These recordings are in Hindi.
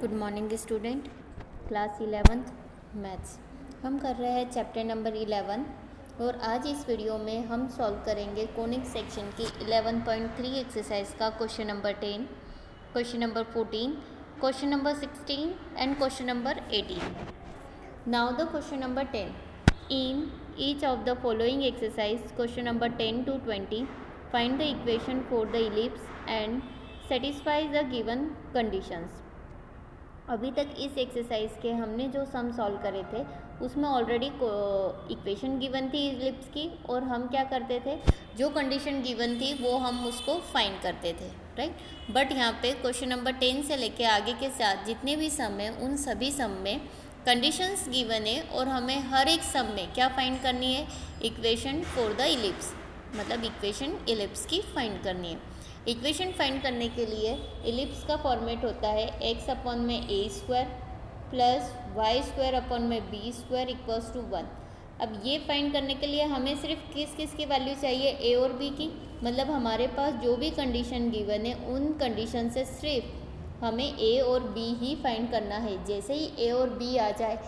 Good morning student. Class 11th maths हम कर रहे हैं चैप्टर नंबर 11 और आज इस वीडियो में हम सॉल्व करेंगे कोनिक सेक्शन की 11.3 एक्सरसाइज का question number 10, question number 14, question number 16 and question number 18। Now the question number 10, in each of the following exercise question number 10 to 20 find the equation for the ellipse and satisfy the given conditions. अभी तक इस एक्सरसाइज के हमने जो सम सॉल्व करे थे उसमें ऑलरेडी इक्वेशन गिवन थी इलिप्स की और हम क्या करते थे, जो कंडीशन गिवन थी वो हम उसको फाइंड करते थे, राइट। बट यहाँ पे क्वेश्चन नंबर 10 से लेके आगे के साथ जितने भी सम है उन सभी सम में कंडीशंस गिवन है और हमें हर एक सम में क्या फाइंड करनी है, इक्वेशन फॉर द इलिप्स, मतलब इक्वेशन इलिप्स की फाइंड करनी है। इक्वेशन फाइंड करने के लिए इलिप्स का फॉर्मेट होता है x अपॉन में a square plus y square upon में b स्क्वायर इक्वल्स टू 1। अब ये फाइंड करने के लिए हमें सिर्फ किस किस की वैल्यू चाहिए, a और b की, मतलब हमारे पास जो भी कंडीशन गिवन है उन कंडीशन से सिर्फ हमें a और b ही फाइंड करना है। जैसे ही a और b आ जाए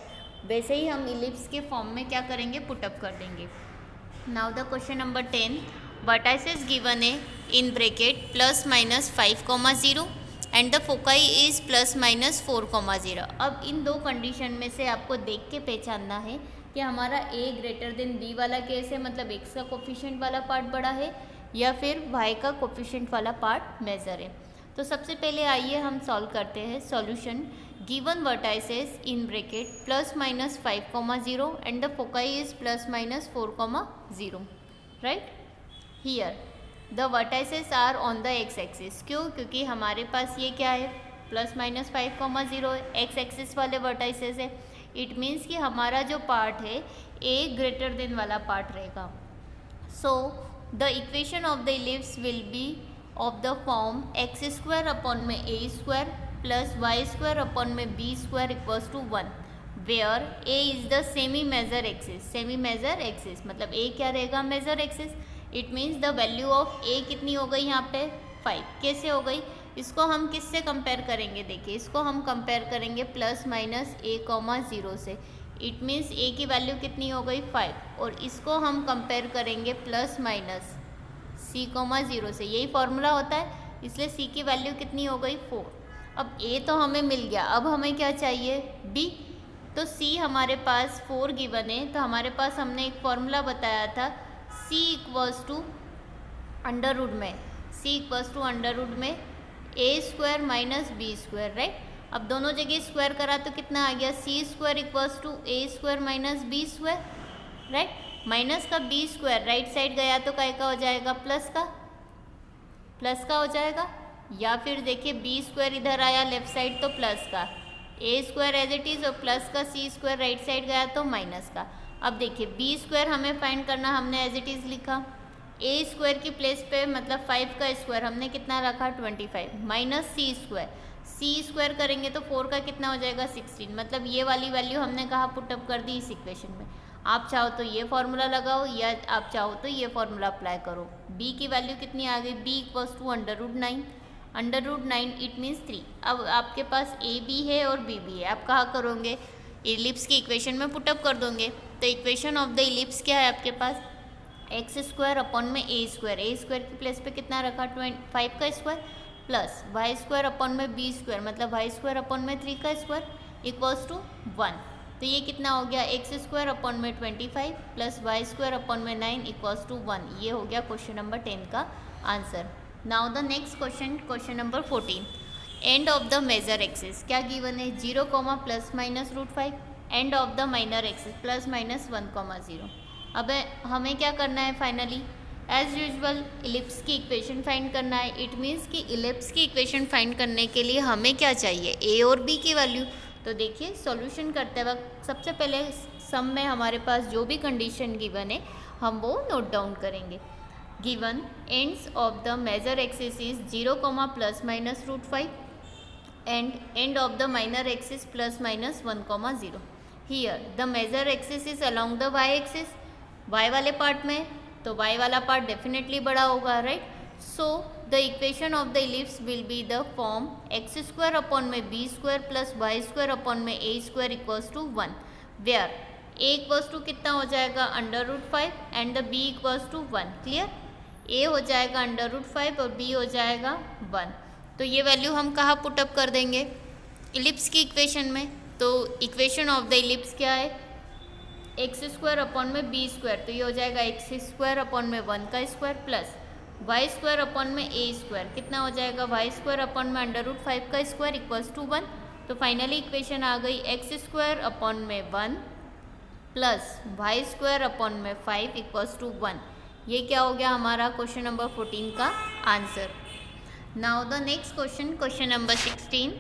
वैसे ही हम इलिप्स के फॉर्म में क्या करेंगे, पुटअप कर देंगे। Now the question number 10, vertices given है in bracket plus minus 5,0 and the foci is plus minus 4,0। अब इन दो कंडीशन में से आपको देख के पहचानना है कि हमारा a ग्रेटर देन b वाला केस है, मतलब x का कोफिशिएंट वाला पार्ट बड़ा है या फिर y का कोफिशिएंट वाला पार्ट मेजर है। तो सबसे पहले आइए हम सॉल्व करते हैं। Solution, given vertices in bracket plus minus 5,0 and the foci is plus minus 4,0, right. Here the vertices are on the x axis. क्यों? क्योंकि हमारे पास ये क्या है, प्लस माइनस 5,0 एक्स एक्सिस वाले वर्टाइसेस है। इट मीन्स कि हमारा जो पार्ट है ए ग्रेटर देन वाला पार्ट रहेगा। So the equation of the ellipse will be of the form x square upon में a square plus y square upon में b square equals to 1, where a is the semi major axis. Semi major axis मतलब ए क्या रहेगा, major axis. It means the value of a कितनी हो गई यहाँ पे, 5। कैसे हो गई, इसको हम किससे कंपेयर करेंगे, देखिए इसको हम कंपेयर करेंगे प्लस माइनस a,0 से। इट मीन्स ए की वैल्यू कितनी हो गई, 5, और इसको हम कंपेयर करेंगे प्लस माइनस c,0 से। यही फॉर्मूला होता है, इसलिए c की वैल्यू कितनी हो गई, 4। अब a तो हमें मिल गया, अब हमें क्या चाहिए, b। तो c हमारे पास 4 गिवन है, तो हमारे पास हमने एक फॉर्मूला बताया था c equals to under root में, c equals to under root में a square minus b square, right. अब दोनों जगह स्क्वायर करा तो कितना आ गया, c square equals to a square minus b square, right. Minus का b स्क्वायर राइट साइड गया तो काय का हो जाएगा, प्लस का हो जाएगा। या फिर देखिए b स्क्वायर इधर आया लेफ्ट साइड तो प्लस का, a square as it is और प्लस का c स्क्वायर राइट साइड गया तो माइनस का। अब देखिए बी स्क्वायर हमें फाइंड करना, हमने एज इट इज़ लिखा। ए स्क्वायर की प्लेस पे मतलब 5 का स्क्वायर हमने कितना रखा, 25 माइनस सी स्क्वायर करेंगे तो 4 का कितना हो जाएगा, 16। मतलब ये वाली वैल्यू हमने कहा पुटअप कर दी इस इक्वेशन में। आप चाहो तो ये फॉर्मूला लगाओ या आप चाहो तो ये फॉर्मूला अप्लाई करो। बी की वैल्यू कितनी आ गई, b equals to under root 9 it means 3। अब आपके पास ए बी है और बी भी है, आप कहा करोगे, इलिप्स की इक्वेशन में पुटअप कर दोगे। तो इक्वेशन ऑफ द इलिप्स क्या है आपके पास, एक्स स्क्वायर अपॉन में ए स्क्वायर की प्लेस पे कितना रखा, 5 का square plus y square upon में बी स्क्वायर मतलब वाई स्क्वायर अपॉन में 3 का स्क्वायर इक्वल्स टू 1। तो ये कितना हो गया, एक्स स्क्वायर अपॉन में 25 प्लस वाई स्क्वायर अपॉन में 9 इक्वल्स टू 1। ये हो गया क्वेश्चन नंबर 10 का answer. Now the next question, question number 14, end of the major axis क्या गिवन है, 0, plus minus √5, end of the minor axis plus minus 1,0। अब हमें क्या करना है, फाइनली एज यूजुअल इलिप्स की इक्वेशन फाइंड करना है। इट मीन्स कि इलिप्स की इक्वेशन फाइंड करने के लिए हमें क्या चाहिए, ए और बी की वैल्यू। तो देखिए सॉल्यूशन करते वक्त सबसे पहले सम में हमारे पास जो भी कंडीशन गिवन है हम वो नोट डाउन करेंगे। Given ends of the major axis is 0, plus minus √5 and end of the minor axis plus minus 1,0। Here the major axis is along the y axis, y वाले पार्ट में तो y वाला पार्ट डेफिनेटली बड़ा होगा, right. So the equation of the ellipse will be the form x square upon में b square plus y square upon में a square equals to 1, where a equals to कितना हो जाएगा √5 and the b equals to 1। Clear, a हो जाएगा √5 और बी हो जाएगा 1। तो ये वैल्यू हम कहाँ पुटअप कर देंगे, इलिप्स की इक्वेशन में। तो इक्वेशन ऑफ द इलिप्स क्या है, एक्स स्क्वायर अपॉन में बी स्क्वायर, तो ये हो जाएगा एक्स स्क्वायर अपॉन में 1 का square plus y square upon में ए स्क्वायर, कितना हो जाएगा वाई स्क्वायर अपॉन में √5 का स्क्वायर इक्वल्स टू 1। तो फाइनली इक्वेशन आ गई एक्स स्क्वायर अपॉन में 1 प्लस वाई स्क्वायर अपॉन में 5 इक्वल्स टू 1। ये क्या हो गया हमारा क्वेश्चन नंबर 14 का answer. Now the next question, question number 16।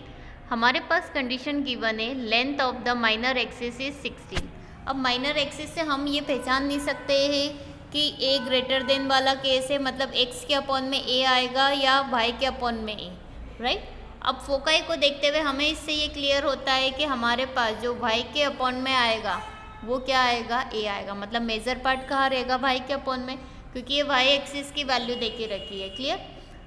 हमारे पास कंडीशन गिवन है length of the minor axis is 16। अब माइनर एक्सिस से हम ये पहचान नहीं सकते हैं कि ए ग्रेटर देन वाला केस है, मतलब एक्स के अपॉन में ए आएगा या वाई के अपॉन में ए, राइट। अब फोकाई को देखते हुए हमें इससे ये क्लियर होता है कि हमारे पास जो वाई के अपॉन में आएगा वो क्या आएगा, ए आएगा, मतलब मेजर पार्ट कहाँ रहेगा वाई के अपॉन में, क्योंकि ये वाई एक्सिस की वैल्यू दे के रखी है। क्लियर,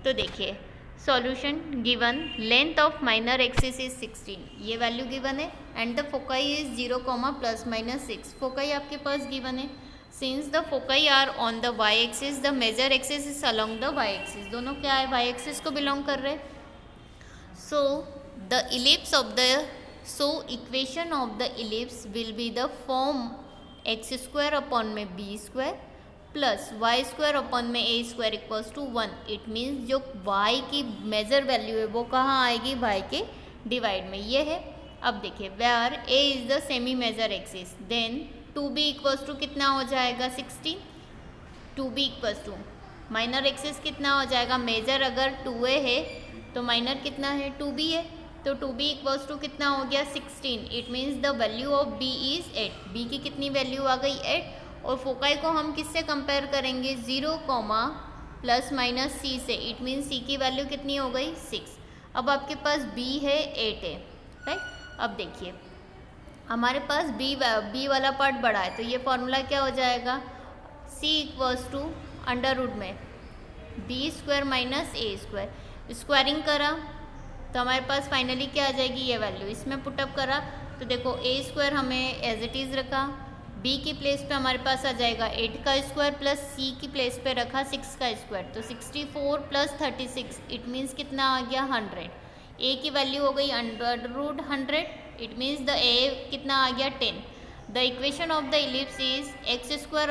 तो देखिए solution given length of minor axis is 16, ये वैल्यू गिवन है and the foci is 0, ±6। Foci आपके पास गिवन है। Since the foci are on the y axis, the major axis is along the y axis, दोनों क्या है वाई एक्सिस को बिलोंग कर रहे। So the ellipse of the equation of the ellipse will be the form x square upon में b square plus y square upon में a square equals to 1। It means जो वाई की मेजर वैल्यू है वो कहाँ आएगी, वाई के डिवाइड में, ये है। अब देखिए where a is the semi major axis, then 2b equals to कितना हो जाएगा 16। 2b equals to minor axis कितना हो जाएगा, मेजर अगर 2a है तो माइनर कितना है 2b है, तो 2b इक्वल्स टू कितना हो गया 16। It means the value of b is 8। b की कितनी वैल्यू आ गई 8, और फोकाई को हम किससे कंपेयर करेंगे 0, ±c से। इट मीन्स c की वैल्यू कितनी हो गई 6। अब आपके पास b है 8 है, राइट। अब देखिए हमारे पास b वाला पार्ट बड़ा है, तो ये फॉर्मूला क्या हो जाएगा, c equals to under root में b square minus a square, squaring करा तो हमारे पास फाइनली क्या आ जाएगी ये वैल्यू, इसमें पुटअप करा तो देखो ए स्क्वायर हमें एज इट इज़ रखा, b की प्लेस पे हमारे पास आ जाएगा 8 का स्क्वायर प्लस c की प्लेस पे रखा 6 का स्क्वायर, तो 64 + 36, इट मीन्स कितना आ गया 100। a की वैल्यू हो गई √100, इट मीन्स द a कितना आ गया 10। The equation of the ellipse is x square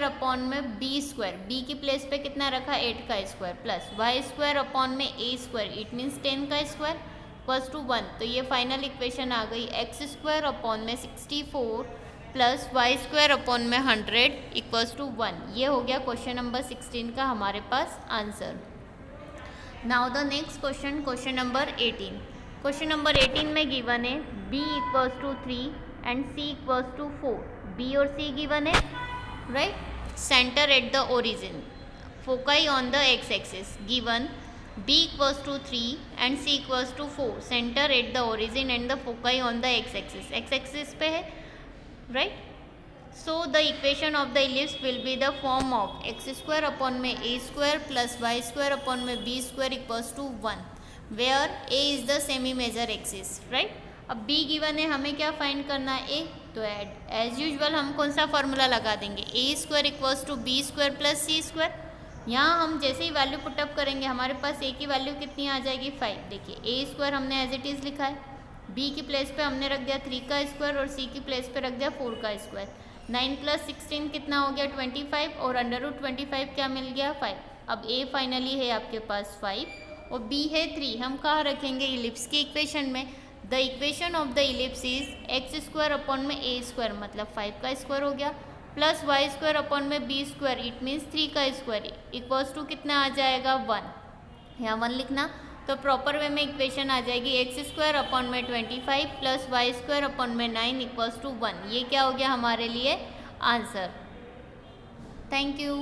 upon में बी स्क्वायर, b की प्लेस पे कितना रखा 8 का square plus y square upon में ए स्क्वायर, इट मीन्स 10 का स्क्वायर इक्वल्स टू 1। तो ये फाइनल इक्वेशन आ गई एक्स स्क्वायर अपॉन में 64 प्लस वाई स्क्वायर अपॉन में 100 इक्वल्स टू 1। ये हो गया क्वेश्चन नंबर 16 का हमारे पास answer. Now the next question, question number 18। Question number 18 में गिवन है b equals to 3 and c equals to 4। b और c गिवन है, right. Centre at the origin, foci on the x axis, given b equals to 3 and c equals to 4, centre at the origin and the foci on the x axis पे है, right. So the equation of the ellipse will be the form of x square upon में a square plus y square upon में b square equals to 1, where a is the semi major axis, right। अब b given है, हमें क्या फाइंड करना है a, तो एज यूजुअल हम कौन सा फॉर्मूला लगा देंगे, a square equals to b square plus c square. यहाँ हम जैसे ही वैल्यू पुटअप करेंगे हमारे पास a की वैल्यू कितनी आ जाएगी 5। देखिए a स्क्वायर हमने एज इट इज़ लिखा है, b की प्लेस पे हमने रख दिया 3 का स्क्वायर और c की प्लेस पे रख दिया 4 का स्क्वायर। 9 + 16 कितना हो गया 25, और √25 क्या मिल गया 5। अब a फाइनली है आपके पास 5 और b है 3, हम कहाँ रखेंगे इलिप्स की इक्वेशन में। The equation of the ellipse is x square upon में a स्क्वायर, मतलब 5 का स्क्वायर हो गया, प्लस वाई स्क्वायर अपॉन में b स्क्वायर, इट मीन्स 3 का स्क्वायर, इक्वल्स टू कितना आ जाएगा 1। यहाँ 1 लिखना, तो प्रॉपर वे में इक्वेशन आ जाएगी एक्स स्क्वायर अपॉन में 25 प्लस वाई स्क्वायर अपॉन में 9 इक्वल्स टू 1। ये क्या हो गया हमारे लिए आंसर। Thank you.